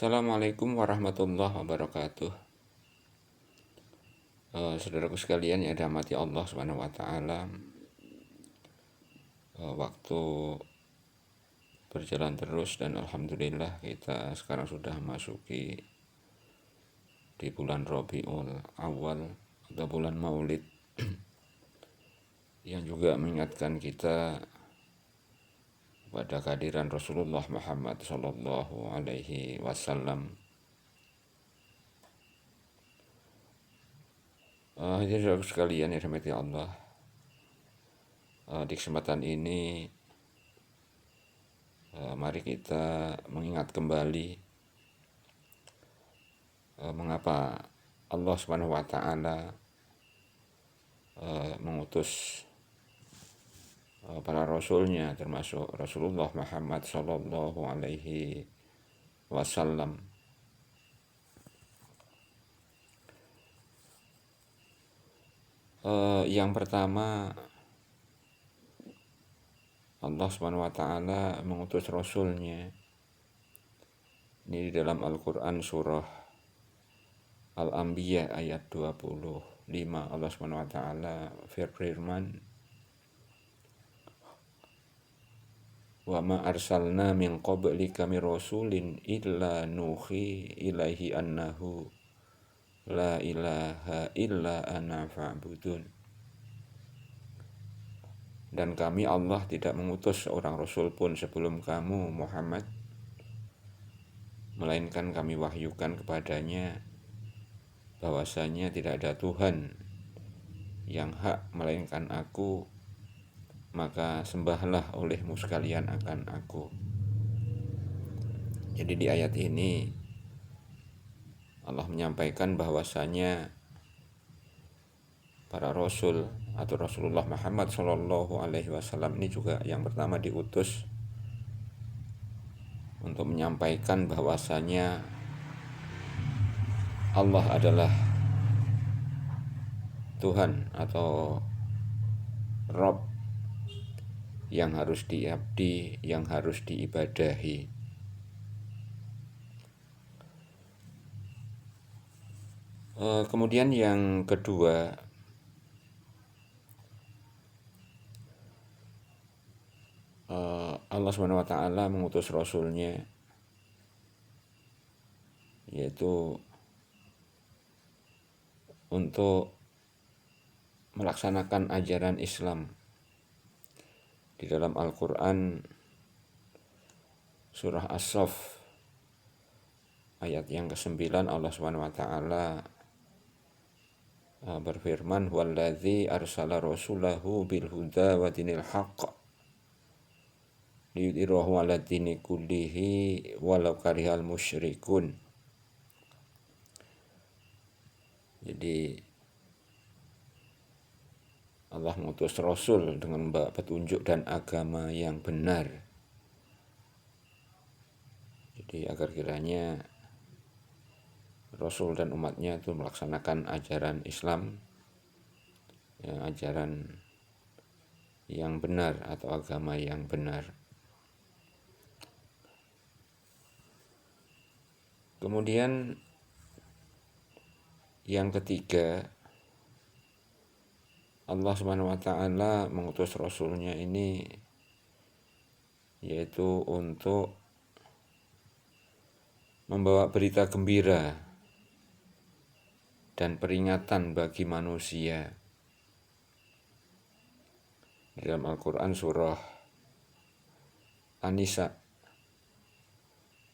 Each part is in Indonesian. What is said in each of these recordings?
Assalamualaikum warahmatullahi wabarakatuh. Saudaraku sekalian yang dirahmati Allah Subhanahu wa taala. Waktu berjalan terus dan alhamdulillah kita sekarang sudah masuki di bulan Rabiul Awal atau bulan Maulid yang juga mengingatkan kita pada kehadiran Rasulullah Muhammad Sallallahu Alaihi Wasallam. Jadi saudaraku sekalian yang dirahmati Allah, di kesempatan ini mari kita mengingat kembali mengapa Allah Subhanahu wa taala mengutus para rasulnya, termasuk Rasulullah Muhammad Sallallahu Alaihi Wasallam. Yang pertama, Allah Subhanahu wa taala mengutus rasulnya. Ini di dalam Al-Qur'an surah Al-Anbiya ayat 25. Allah Subhanahu wa taala berfirman, "Wa ma arsalna min qablika min rasulin illa nuhi ilaihi annahu la ilaha illa ana fa'budun." Dan kami Allah tidak mengutus seorang rasul pun sebelum kamu Muhammad, melainkan kami wahyukan kepadanya bahwasanya tidak ada Tuhan yang hak melainkan aku, maka sembahlah olehmu sekalian akan aku. Jadi di ayat ini Allah menyampaikan bahwasanya para rasul atau Rasulullah Muhammad Sallallahu Alaihi Wasallam ini juga yang pertama diutus untuk menyampaikan bahwasanya Allah adalah Tuhan atau Rabb yang harus diabdi, yang harus diibadahi. Kemudian yang kedua, Allah SWT mengutus Rasulnya, yaitu untuk melaksanakan ajaran Islam. Di dalam Al-Quran surah As-Saff ayat yang ke-9 Allah SWT berfirman, "Walladzi arsala rasulahu bil huda wa dinil haqq liyudhhirahu 'ala dini kullihi walau karihal musyrikun." Jadi Allah mengutus Rasul dengan membawa petunjuk dan agama yang benar. Jadi agar kiranya Rasul dan umatnya itu melaksanakan ajaran Islam, ya, ajaran yang benar atau agama yang benar. Kemudian yang ketiga, Allah Subhanahu wa taala mengutus Rasulnya ini yaitu untuk membawa berita gembira dan peringatan bagi manusia. Di dalam Al-Quran surah An-Nisa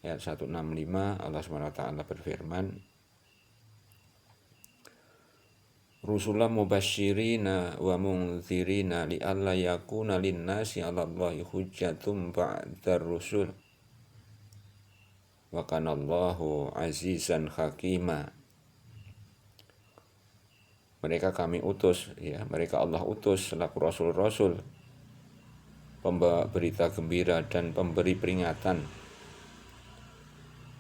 ayat 165 Allah SWT berfirman, "Rusulan mubasyirina wa mundzirina li'alla yakuna linnasi 'alallahi hujjatum ba'dar rusul wa kanallahu azizan hakima." Mereka kami utus, ya, mereka Allah utus selaku rasul-rasul, pembawa berita gembira dan pemberi peringatan,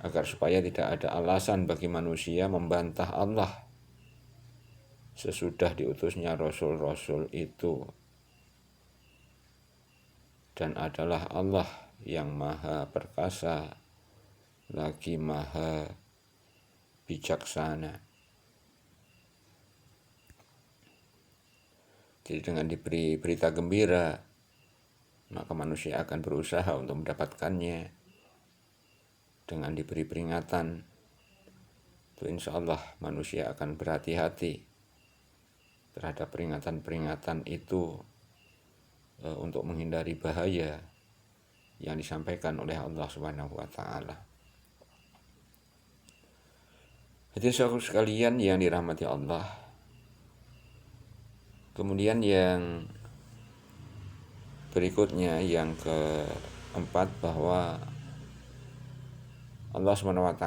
agar supaya tidak ada alasan bagi manusia membantah Allah sesudah diutusnya rasul-rasul itu. Dan adalah Allah yang maha perkasa, lagi maha bijaksana. Jadi dengan diberi berita gembira, maka manusia akan berusaha untuk mendapatkannya. Dengan diberi peringatan, itu insya Allah manusia akan berhati-hati terhadap peringatan-peringatan itu untuk menghindari bahaya yang disampaikan oleh Allah Subhanahu wa taala. Hadirin sekalian yang dirahmati Allah. Kemudian yang berikutnya, yang keempat, bahwa Allah SWT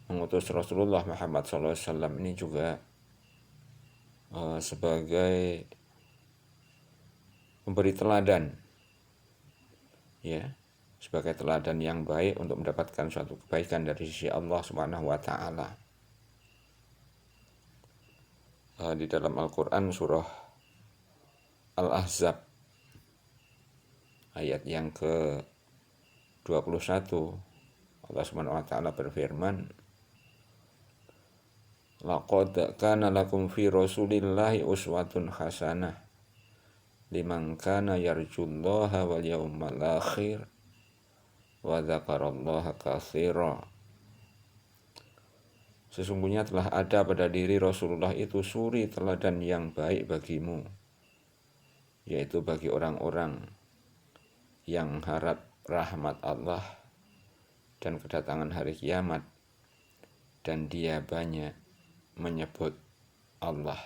mengutus Rasulullah Muhammad SAW ini juga sebagai pemberi teladan, ya, sebagai teladan yang baik untuk mendapatkan suatu kebaikan dari sisi Allah SWT. Di dalam Al-Quran surah Al-Ahzab ayat yang ke-21, Allah SWT berfirman, laqad kana lakum fi rasulillahi uswatun hasanah liman kana yarjullaha wal yawmal akhir wa dzakarallaha katsira. Sesungguhnya telah ada pada diri Rasulullah itu suri teladan yang baik bagimu, yaitu bagi orang-orang yang harap rahmat Allah dan kedatangan hari kiamat, dan dia banyak menyebut Allah.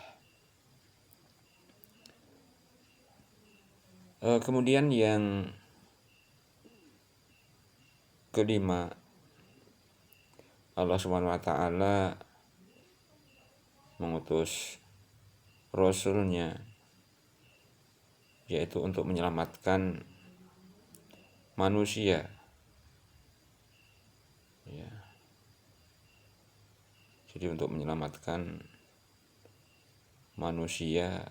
Kemudian yang kelima, Allah SWT mengutus Rasulnya, yaitu untuk menyelamatkan manusia, ya. Jadi untuk menyelamatkan manusia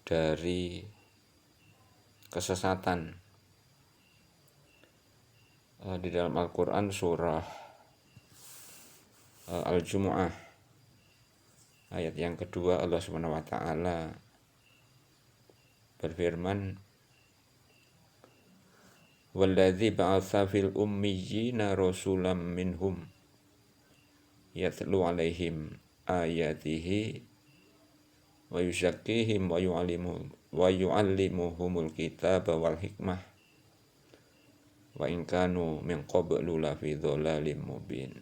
dari kesesatan. Di dalam Al-Quran surah Al-Jumu'ah ayat yang kedua, Allah SWT berfirman, walladzi ba'atsa fil ummiyina rasulam minhum yatlu alaihim ayatihi wa yuzakkihim wa yu'allimuhumul kitaba wal hikmah wa in kanu min qablu lafi dhalalim mubin.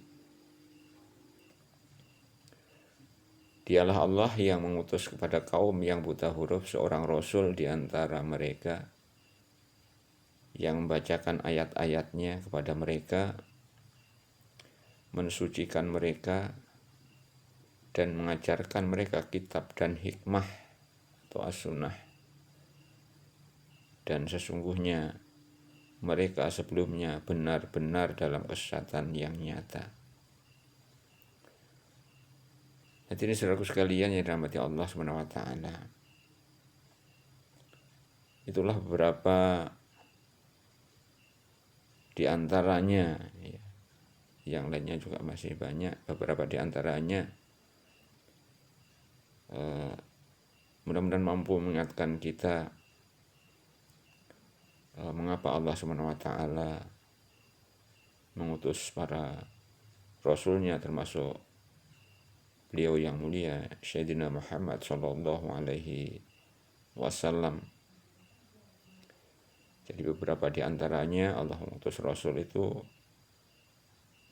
Dialah Allah yang mengutus kepada kaum yang buta huruf seorang rasul di antara mereka yang membacakan ayat-ayatnya kepada mereka, mensucikan mereka, dan mengajarkan mereka kitab dan hikmah atau as-sunnah. Dan sesungguhnya mereka sebelumnya benar-benar dalam kesesatan yang nyata. Hadirin saudaraku sekalian yang dirahmati Allah SWT, itulah beberapa di antaranya, ya. Yang lainnya juga masih banyak. Beberapa di antaranya mudah-mudahan mampu mengingatkan kita mengapa Allah SWT mengutus para rasulnya, termasuk beliau yang mulia Sayyidina Muhammad sallallahu alaihi wasallam. Jadi beberapa di antaranya Allah mengutus rasul itu,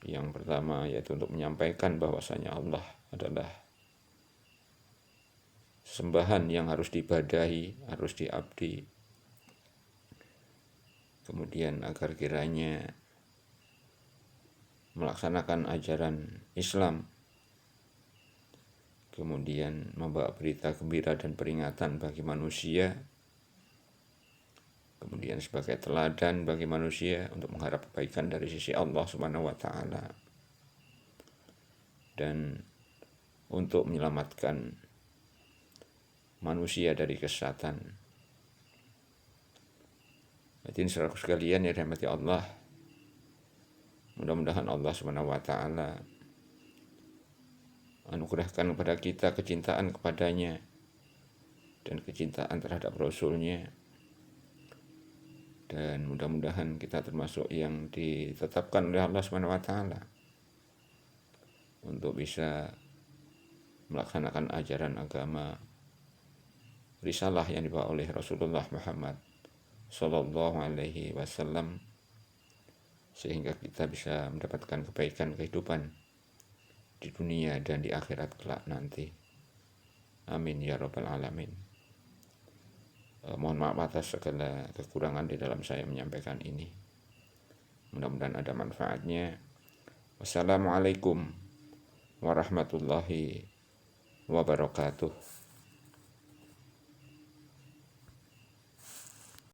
yang pertama yaitu untuk menyampaikan bahwasanya Allah adalah sembahan yang harus diibadahi, harus diabdi. Kemudian agar kiranya melaksanakan ajaran Islam, kemudian membawa berita gembira dan peringatan bagi manusia, kemudian sebagai teladan bagi manusia untuk mengharap kebaikan dari sisi Allah Subhanahu wa taala, dan untuk menyelamatkan manusia dari kesesatan. Hadirin saudaraku sekalian yang dirahmati Allah, Mudah-mudahan Allah Subhanahu wa taala anugerahkan kepada kita kecintaan kepadanya dan kecintaan terhadap Rasul-Nya, dan mudah-mudahan kita termasuk yang ditetapkan oleh Allah Subhanahu wa taala untuk bisa melaksanakan ajaran agama risalah yang dibawa oleh Rasulullah Muhammad Sallallahu Alaihi Wasallam, sehingga kita bisa mendapatkan kebaikan kehidupan di dunia dan di akhirat kelak nanti. Amin ya rabbal alamin. Mohon maaf atas segala kekurangan di dalam saya menyampaikan ini. Mudah-mudahan ada manfaatnya. Wassalamualaikum warahmatullahi wabarakatuh.